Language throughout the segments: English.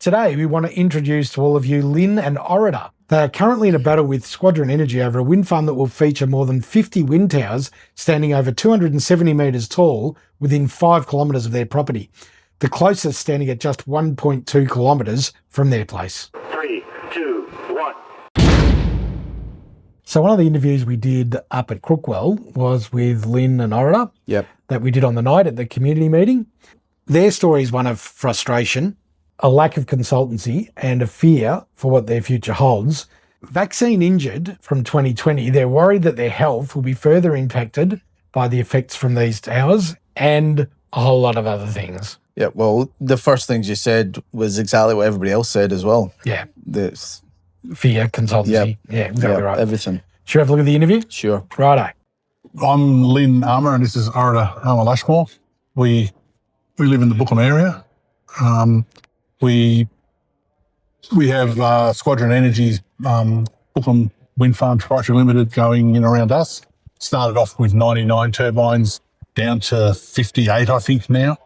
Today, we want to introduce to all of you Lynn and Orator. They are currently in a battle with Squadron Energy over a wind farm that will feature more than 50 wind towers standing over 270 metres tall within 5 kilometres of their property. The closest standing at just 1.2 kilometres from their place. 3, 2, 1. So one of the interviews we did up at Crookwell was with Lynn and Orator. Yep. That we did on the night at the community meeting. Their story is one of frustration, a lack of consultancy, and a fear for what their future holds. Vaccine injured from 2020, they're worried that their health will be further impacted by the effects from these towers and a whole lot of other things. Yeah, well, the first things you said was exactly what everybody else said as well. Yeah. This. Fear, consultancy. Yeah, exactly right. Everything. Should we have a look at the interview? Sure. Righto. I'm Lynn Armour and this is Orator Lashmore. We live in the Bookham area. We have Squadron Energy's Bookham Wind Farm Proprietary Limited going in around us. Started off with 99 turbines down to 58, I think now.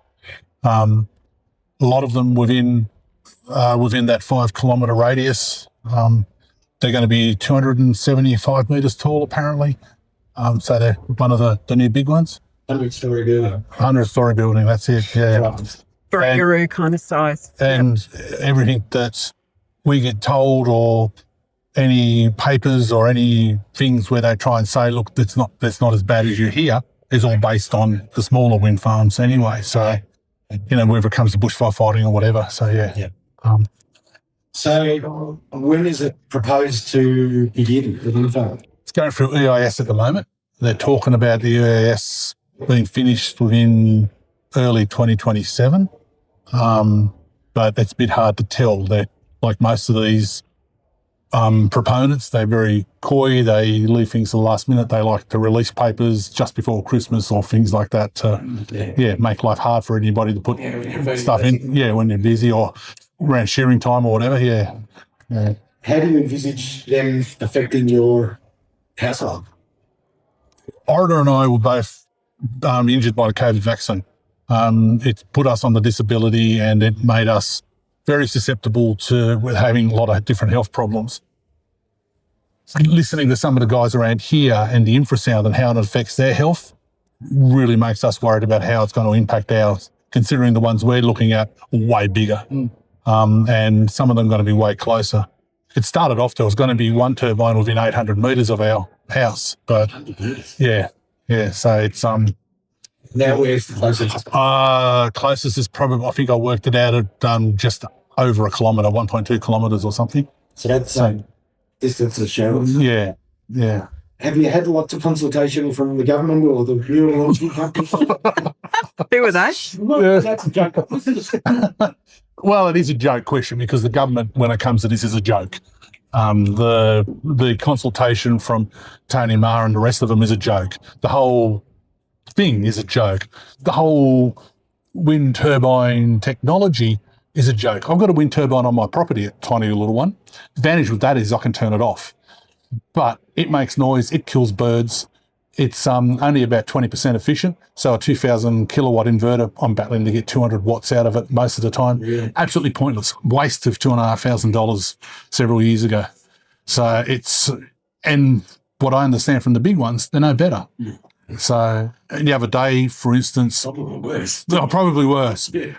A lot of them within that 5 kilometre radius. They're going to be 275 metres tall, apparently. So they're one of the new big ones. 100-storey building. 100-storey building, that's it, yeah. Kangaroo kind of size. And everything that we get told or any papers or any things where they try and say, look, that's not as bad as you hear, is all based on the smaller wind farms anyway. So, whether it comes to bushfire fighting or whatever. So, yeah. So when is it proposed to begin, the wind farm? It's going through EIS at the moment. They're talking about the EIS being finished within early 2027. But it's a bit hard to tell. They're like most of these proponents, they're very coy. They leave things to the last minute. They like to release papers just before Christmas or things like that to, make life hard for anybody to put stuff in. Yeah, when they're busy or around shearing time or whatever, yeah. How do you envisage them affecting your household? Orator and I were both injured by the COVID vaccine. It put us on the disability and it made us very susceptible to having a lot of different health problems. Listening to some of the guys around here and the infrasound and how it affects their health really makes us worried about how it's going to impact ours, considering the ones we're looking at are way bigger. And some of them are going to be way closer. It started off, there was going to be one turbine within 800 metres of our house, but yeah, so it's... Now where's the closest? Closest is probably, I think I worked it out at just over a kilometre, 1.2 kilometres or something. So that's distance of Sheriff. Yeah. Have you had lots of consultation from the government or the renewable energy companies? Who were they? Well, that's a joke. Well, it is a joke question because the government, when it comes to this, is a joke. The consultation from Tony Marr and the rest of them is a joke. The whole thing is a joke. The whole wind turbine technology is a joke. I've got a wind turbine on my property, a tiny little one. The advantage with that is I can turn it off. But it makes noise, it kills birds. It's only about 20% efficient. So a 2,000 kilowatt inverter, I'm battling to get 200 watts out of it most of the time. Yeah. Absolutely pointless. Waste of $2,500 several years ago. So and what I understand from the big ones, they're no better. Yeah. So the other day, for instance... Probably worse. Probably worse. Yeah.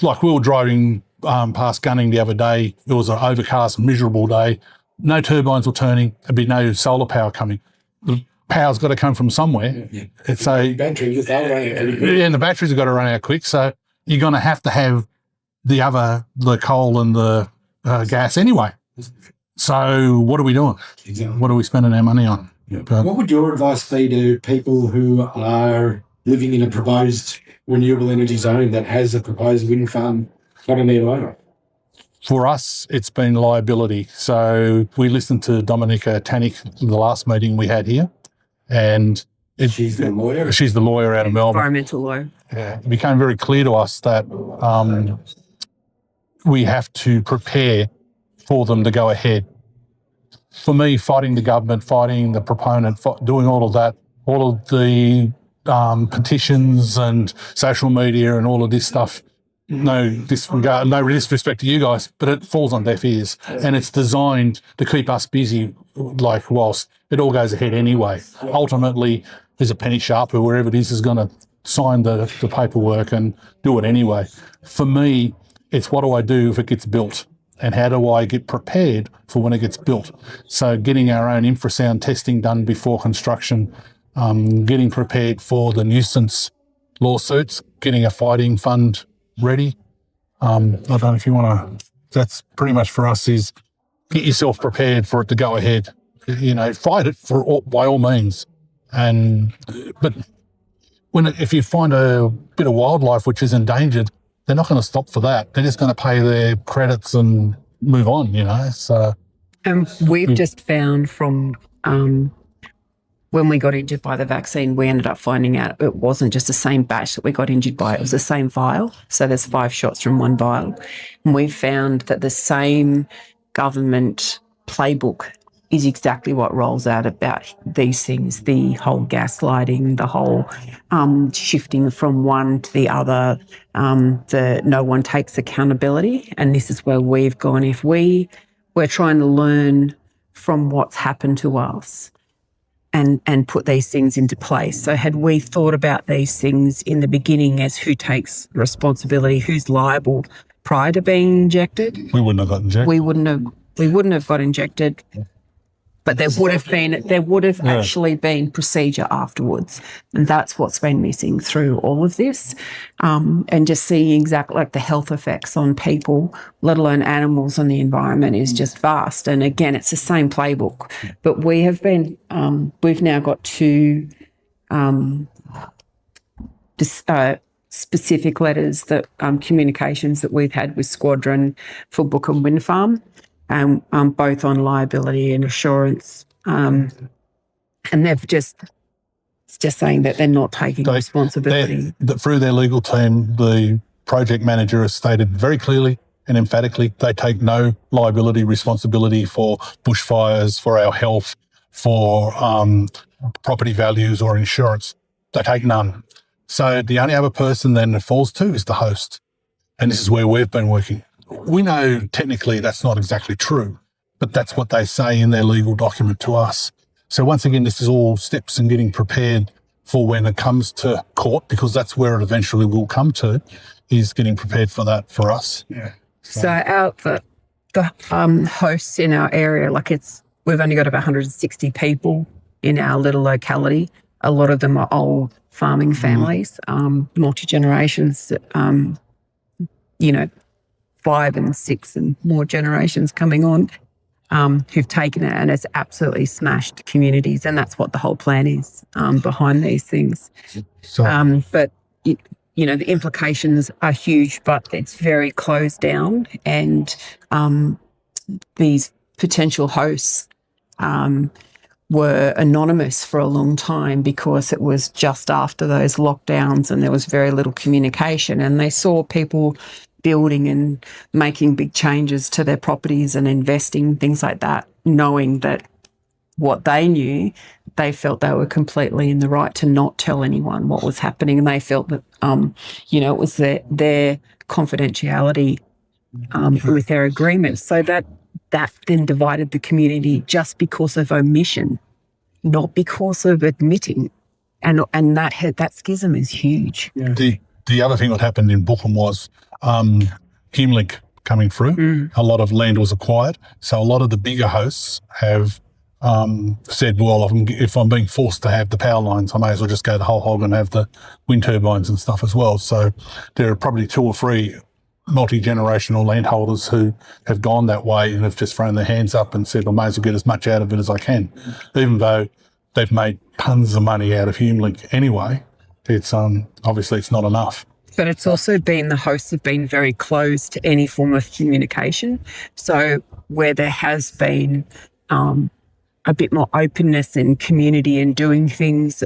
Like we were driving past Gunning the other day. It was an overcast, miserable day. No turbines were turning. There'd be no solar power coming. The power's got to come from somewhere. Yeah. It's a... Batteries, they'll run out pretty quick. Yeah, and the batteries have got to run out quick. So you're going to have the coal and the gas anyway. So what are we doing? Exactly. What are we spending our money on? Yeah. What would your advice be to people who are living in a proposed renewable energy zone that has a proposed wind farm on their land? For us, it's been liability. So we listened to Dominica Tannick in the last meeting we had here, and she's the lawyer? She's the lawyer out of Melbourne. Environmental lawyer. Yeah. It became very clear to us that we have to prepare for them to go ahead. For me, fighting the government, fighting the proponent, doing all of that, all of the petitions and social media and all of this stuff no disregard, no disrespect to you guys, but it falls on deaf ears, and it's designed to keep us busy, like whilst it all goes ahead anyway. Ultimately, there's a penny sharper, wherever it is going to sign the paperwork and do it anyway. For me, it's what do I do if it gets built, and how do I get prepared for when it gets built? So getting our own infrasound testing done before construction, getting prepared for the nuisance lawsuits, getting a fighting fund ready. I don't know if you want to, that's pretty much for us, is get yourself prepared for it to go ahead. Fight it by all means. But if you find a bit of wildlife which is endangered, they're not going to stop for that. They're just going to pay their credits and move on, So we've just found from when we got injured by the vaccine, we ended up finding out it wasn't just the same batch that we got injured by, it was the same vial. So there's 5 shots from one vial. And we found that the same government playbook is exactly what rolls out about these things, the whole gaslighting, the whole shifting from one to the other, no one takes accountability. And this is where we've gone. If we're trying to learn from what's happened to us, and put these things into place. So had we thought about these things in the beginning as who takes responsibility, who's liable prior to being injected, we wouldn't have got injected. We wouldn't have got injected. But there would have actually been procedure afterwards. And that's what's been missing through all of this. And just seeing exactly like the health effects on people, let alone animals and the environment, is just vast. And again, it's the same playbook. But we have been, we've now got 2 specific letters that communications that we've had with Squadron for Bookham Wind Farm. Both on liability and assurance, and they've just saying that they're not taking responsibility. Through their legal team, the project manager has stated very clearly and emphatically they take no liability responsibility for bushfires, for our health, for property values or insurance. They take none. So the only other person then it falls to is the host, and this is where we've been working. We know technically that's not exactly true, but that's what they say in their legal document to us. So once again, this is all steps in getting prepared for when it comes to court, because that's where it eventually will come to, is getting prepared for that for us. Yeah. So the hosts in our area, we've only got about 160 people in our little locality. A lot of them are old farming families, multi-generations, 5 and 6 and more generations coming on, who've taken it, and it's absolutely smashed communities. And that's what the whole plan is behind these things. So, but, the implications are huge, but it's very closed down. And these potential hosts were anonymous for a long time because it was just after those lockdowns and there was very little communication, and they saw people building and making big changes to their properties and investing, things like that, knowing that what they knew, they felt they were completely in the right to not tell anyone what was happening. And they felt that, it was their confidentiality with their agreement. So that then divided the community just because of omission, not because of admitting. And that schism is huge. Yeah. The other thing that happened in Bookham was HumeLink coming through. A lot of land was acquired. So a lot of the bigger hosts have said, well, if I'm being forced to have the power lines, I may as well just go the whole hog and have the wind turbines and stuff as well. So there are probably 2 or 3 multi-generational landholders who have gone that way and have just thrown their hands up and said, I may as well get as much out of it as I can, even though they've made tons of money out of HumeLink anyway. It's obviously it's not enough. But it's also been, the hosts have been very closed to any form of communication. So where there has been a bit more openness and community and doing things,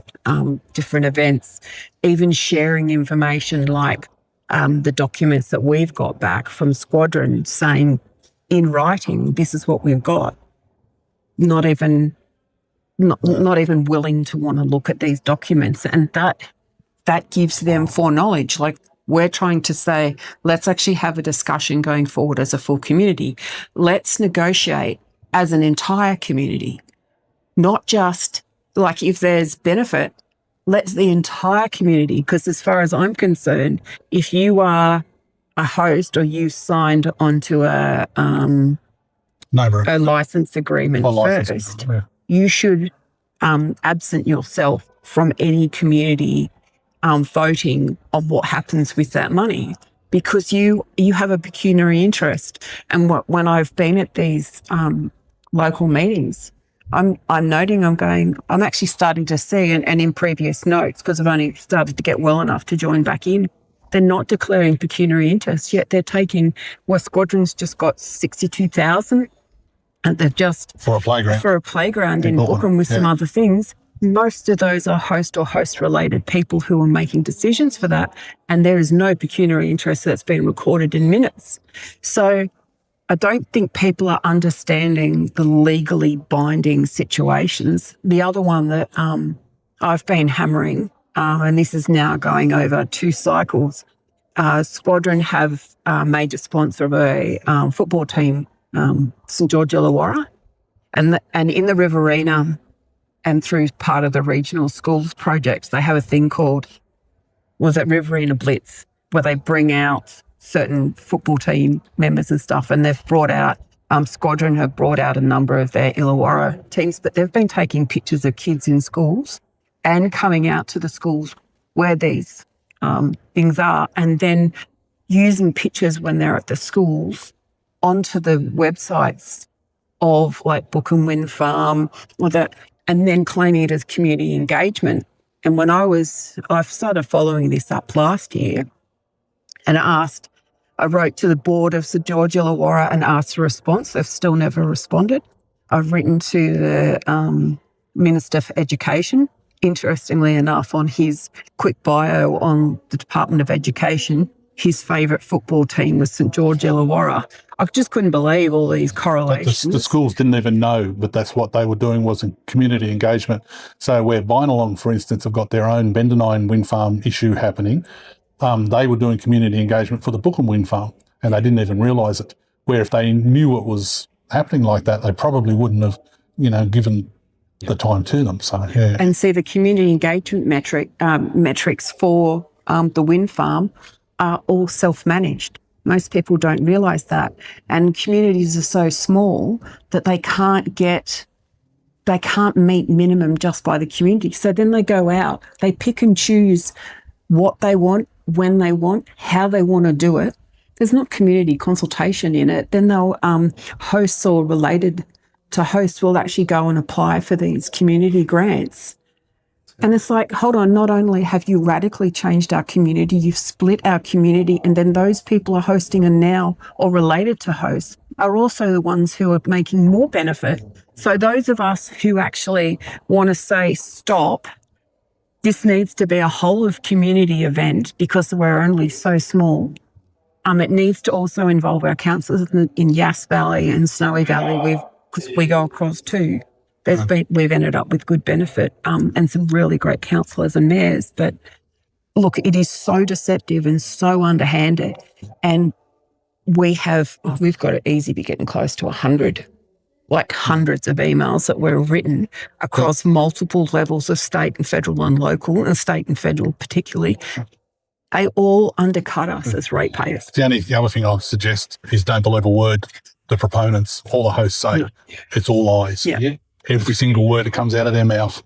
different events, even sharing information like the documents that we've got back from Squadron saying in writing, this is what we've got. Not even willing to want to look at these documents. And that gives them foreknowledge. Like We're trying to say, let's actually have a discussion going forward as a full community. Let's negotiate as an entire community, not just like if there's benefit, let the entire community, because as far as I'm concerned, if you are a host or you signed onto a license agreement first, you should absent yourself from any community voting on what happens with that money, because you have a pecuniary interest. And when I've been at these local meetings, I'm actually starting to see, and in previous notes, because I've only started to get well enough to join back in, they're not declaring pecuniary interest, yet they're taking, Squadron's just got 62,000 and they've just... For a playground in Bookham with some other things. Most of those are host or host-related people who are making decisions for that, and there is no pecuniary interest that's been recorded in minutes. So I don't think people are understanding the legally binding situations. The other one that I've been hammering, and this is now going over 2 cycles, Squadron have a major sponsor of a football team, St George Illawarra, and in the Riverina, and through part of the regional schools project, they have a thing called, Riverina Blitz, where they bring out certain football team members and stuff, and they've brought out, Squadron have brought out a number of their Illawarra teams, but they've been taking pictures of kids in schools and coming out to the schools where these things are, and then using pictures when they're at the schools onto the websites of like Bookham Wind Farm or that, and then claiming it as community engagement. And when I started following this up last year, and I wrote to the board of St George Illawarra and asked for a response. They've still never responded. I've written to the Minister for Education, interestingly enough, on his quick bio on the Department of Education, his favourite football team was St George Illawarra. I just couldn't believe all these correlations. The schools didn't even know that that's what they were doing, was in community engagement. So where Bynalong, for instance, have got their own Bendenine wind farm issue happening, they were doing community engagement for the Bookham wind farm, and they didn't even realise it. Where if they knew it was happening like that, they probably wouldn't have, given the time to them. So yeah. And see, the community engagement metrics for the wind farm are all self-managed. Most people don't realise that. And communities are so small that they can't meet minimum just by the community. So then they go out, they pick and choose what they want, when they want, how they want to do it. There's not community consultation in it. Then they'll hosts or related to hosts will actually go and apply for these community grants. And it's like, hold on, not only have you radically changed our community, you've split our community, and then those people are hosting and now, or related to hosts, are also the ones who are making more benefit. So those of us who actually want to say, stop, this needs to be a whole of community event because we're only so small. It needs to also involve our councillors in Yass Valley and Snowy Valley, because we go across too. We've ended up with good benefit and some really great councillors and mayors. But look, it is so deceptive and so underhanded. And we've got it easy to getting close to 100, like hundreds of emails that were written across multiple levels of state and federal and local, and state and federal particularly. They all undercut us as ratepayers. The other thing I would suggest is don't believe a word the proponents or the hosts say. It's all lies. Yeah. Every single word that comes out of their mouth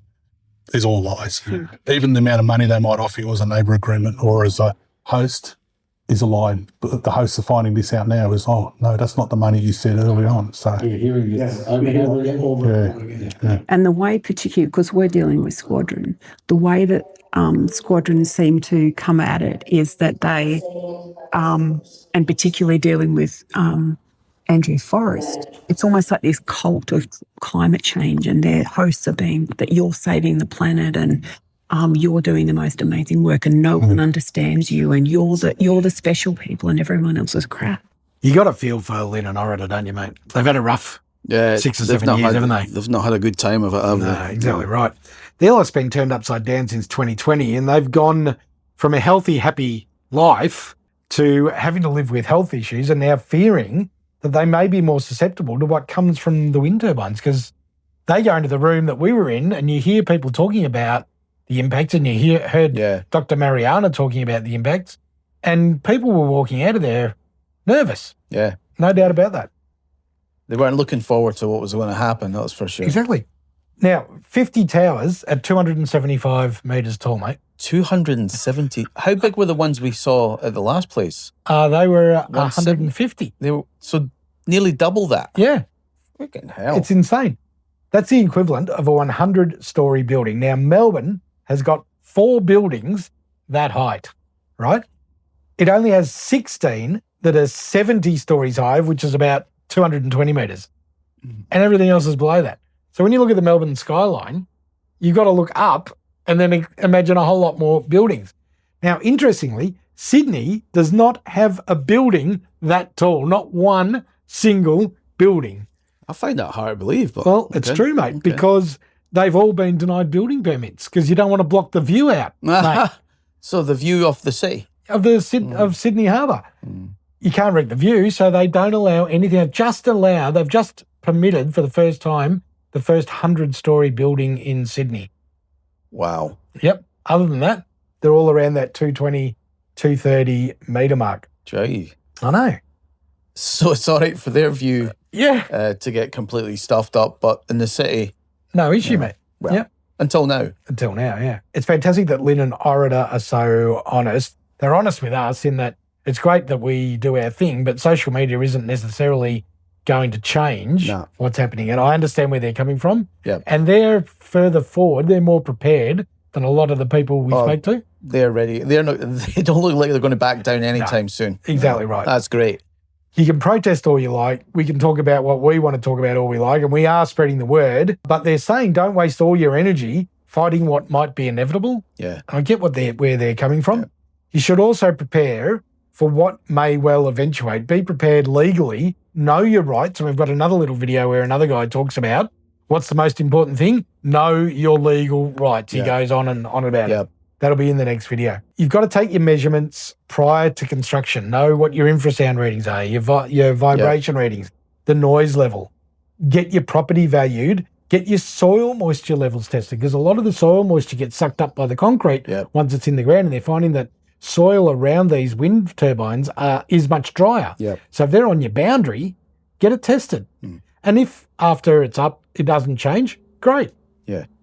is all lies. Even the amount of money they might offer you as a neighbour agreement or as a host is a lie. But the hosts are finding this out now is, oh, no, that's not the money you said early on. So You're hearing this over and over again. And the way, particularly because we're dealing with Squadron, the way that Squadron seem to come at it is that they, and particularly dealing with Andrew Forrest, it's almost like this cult of climate change, and their hosts are being that you're saving the planet and you're doing the most amazing work and no one understands you and you're the special people and everyone else is crap. You got a feel for Lynn and Orida, don't you, mate? They've had a rough 6 or 7 years, haven't they? They've not had a good time of it, have they? No, exactly right. The LS been turned upside down since 2020, and they've gone from a healthy, happy life to having to live with health issues and now fearing that they may be more susceptible to what comes from the wind turbines, because they go into the room that we were in and you hear people talking about the impacts, and you heard Dr. Mariana talking about the impacts, and people were walking out of there nervous. Yeah. No doubt about that. They weren't looking forward to what was going to happen, that's for sure. Exactly. Now, 50 towers at 275 metres tall, mate. 270. How big were the ones we saw at the last place? They were 150. They were so nearly double that. Yeah. Freaking hell. It's insane. That's the equivalent of a 100-storey building. Now, Melbourne has got 4 buildings that height, right? It only has 16 that are 70 stories high, which is about 220 metres. And everything else is below that. So when you look at the Melbourne skyline, you've got to look up and then imagine a whole lot more buildings. Now, interestingly, Sydney does not have a building that tall, not one single building. I find that hard to believe. But well, it's true, mate, because they've all been denied building permits because you don't want to block the view out, mate. So the view of the city? Of Sydney Harbour. You can't read the view, so they don't allow anything. They've just permitted for the first time the first 100-storey building in Sydney. Wow. Yep. Other than that, they're all around that 220, 230 metre mark. Gee. I know. So it's all right for their view to get completely stuffed up, but in the city... No issue, mate. Well, until now. Until now, yeah. It's fantastic that Lynn and Orida are so honest. They're honest with us in that it's great that we do our thing, but social media isn't necessarily going to change what's happening. And I understand where they're coming from. Yeah. And they're further forward. They're more prepared than a lot of the people we spoke to. They're ready. They don't look like they're going to back down anytime soon. Exactly right. That's great. You can protest all you like. We can talk about what we want to talk about all we like, and we are spreading the word. But they're saying don't waste all your energy fighting what might be inevitable. Yeah. I get where they're coming from. Yeah. You should also prepare for what may well eventuate. Be prepared legally. Know your rights. And we've got another little video where another guy talks about what's the most important thing? Know your legal rights. He goes on and on about it. That'll be in the next video. You've got to take your measurements prior to construction. Know what your infrasound readings are, your vibration readings, the noise level. Get your property valued. Get your soil moisture levels tested, because a lot of the soil moisture gets sucked up by the concrete once it's in the ground, and they're finding that soil around these wind turbines is much drier. So if they're on your boundary, get it tested. And if after it's up, it doesn't change, great.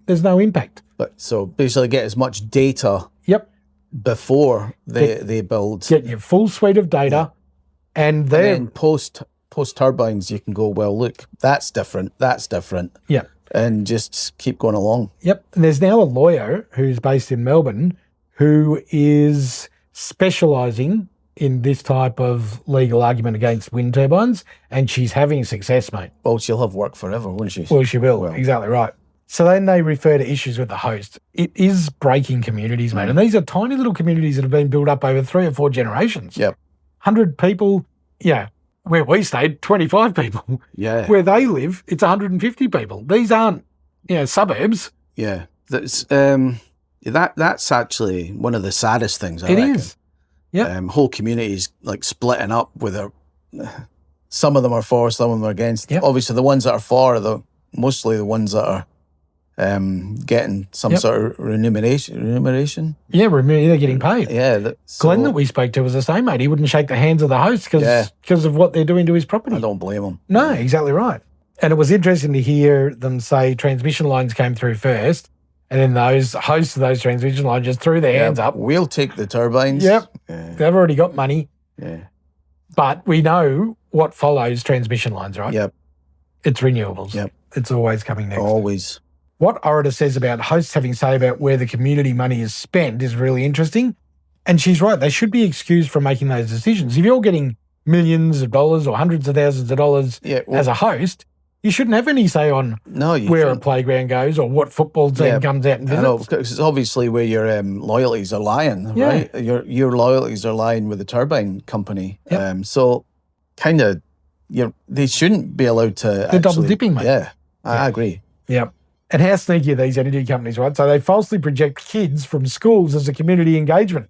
There's no impact. But so basically get as much data before they build. Get your full suite of data and then post turbines you can go, well, look, that's different. Yeah. And just keep going along. Yep. And there's now a lawyer who's based in Melbourne who is specialising in this type of legal argument against wind turbines, and she's having success, mate. Well, she'll have work forever, won't she? Well, she will. Exactly right. So then they refer to issues with the host. It is breaking communities, mate. And these are tiny little communities that have been built up over 3 or 4 generations. 100 people, where we stayed, 25 people. Where they live, it's 150 people. These aren't, suburbs. That's that's actually one of the saddest things, I reckon. It is. Whole communities like splitting up with some of them are for, some of them are against. Obviously the ones that are for are mostly the ones that are getting some sort of remuneration. They're getting paid. Glenn that we spoke to was the same, mate. He wouldn't shake the hands of the host because of what they're doing to his property. I don't blame him. No, exactly right. And it was interesting to hear them say transmission lines came through first, and then those hosts of those transmission lines just threw their hands up. We'll take the turbines. They've already got money. But we know what follows transmission lines, right? It's renewables. It's always coming next. Always. What Orida says about hosts having say about where the community money is spent is really interesting. And she's right. They should be excused from making those decisions. If you're getting millions of dollars or hundreds of thousands of dollars as a host, you shouldn't have any say on where a playground goes or what football team comes out and visits. I know, because it's obviously where your loyalties are lying, right? Your loyalties are lying with the turbine company. So kind of, they shouldn't be allowed to They're double dipping, mate. I agree. And how sneaky are these energy companies, right? So they falsely project kids from schools as a community engagement.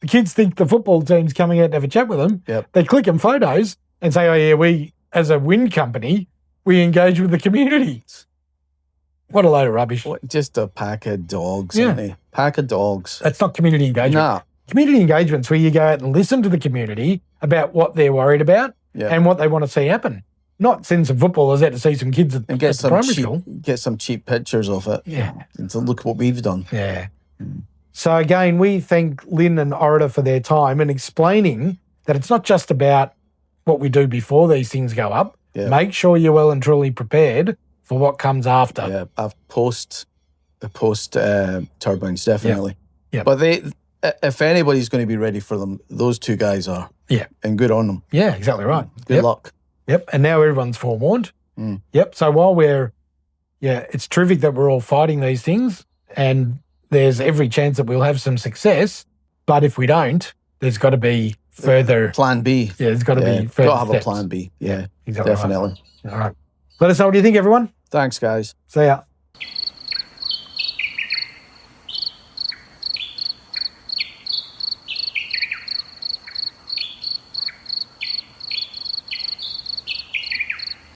The kids think the football team's coming out to have a chat with them. Yep. They click them photos and say, oh, yeah, we, as a wind company, we engage with the community. What a load of rubbish. Just a pack of dogs, Yeah. aren't they? Pack of dogs. That's not community engagement. Nah. Community engagement's where you go out and listen to the community about what they're worried about Yeah. and what they want to see happen. Not send some footballers out to see some kids at, And get at the some primary cheap, school. get some cheap pictures of it. Yeah. And to look what we've done. Yeah. So again, we thank Lynn and Orator for their time and explaining that it's not just about what we do before these things go up. Yeah. Make sure you're well and truly prepared for what comes after. Yeah, I've post turbines, definitely. Yeah. But if anybody's going to be ready for them, those two guys are. Yeah. And good on them. Yeah, exactly right. Good luck. Yep. And now everyone's forewarned. Mm. Yep. So while it's terrific that we're all fighting these things and there's every chance that we'll have some success. But if we don't, there's got to be further. Plan B. Yeah, there's got to be further Got to have steps. a plan B. Yeah, Exactly definitely. Right. All right. Let us know what you think, everyone. Thanks, guys. See ya.